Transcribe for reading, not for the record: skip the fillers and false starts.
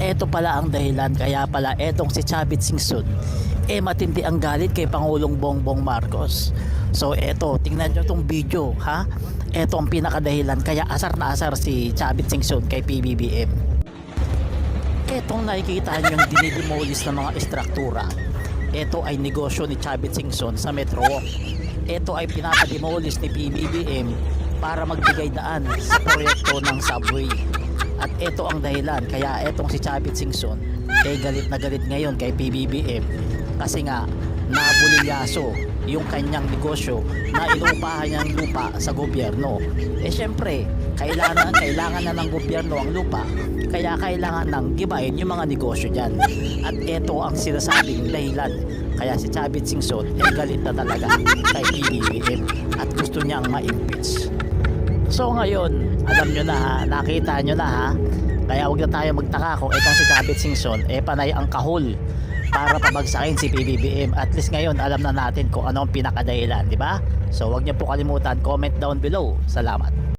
eto pala ang dahilan kaya pala etong si Chavit Singson matindi ang galit kay Pangulong Bongbong Marcos. So eto, tingnan nyo tong video ha. Eto ang pinakadahilan kaya asar na asar si Chavit Singson kay PBBM. Etong nakikita nyo yung dinidemolish ng mga estruktura. Ito ay negosyo ni Chavit Singson sa Metro Walk. Ito ay pinapademolish ni PBBM para magbigay daan sa proyekto ng subway. At ito ang dahilan kaya etong si Chavit Singson galit na galit ngayon kay PBBM kasi nga nabulilyaso yung kanyang negosyo na inuupahan niyang lupa sa gobyerno. Syempre kailangan na ng gobyerno ang lupa, kaya kailangan nang gibain yung mga negosyo dyan. At ito ang sinasabing dahilan kaya si Chavit Singson galit na talaga kay PBBM at gusto niyang ma-impeach. So ngayon, alam nyo na ha, nakita nyo na ha, kaya huwag na tayo magtaka kung itong si Chavit Singson panay ang kahul para pabagsakin si PBBM. At least ngayon alam na natin kung ano ang pinakadahilan, di ba? So huwag niyo po kalimutan, comment down below. Salamat.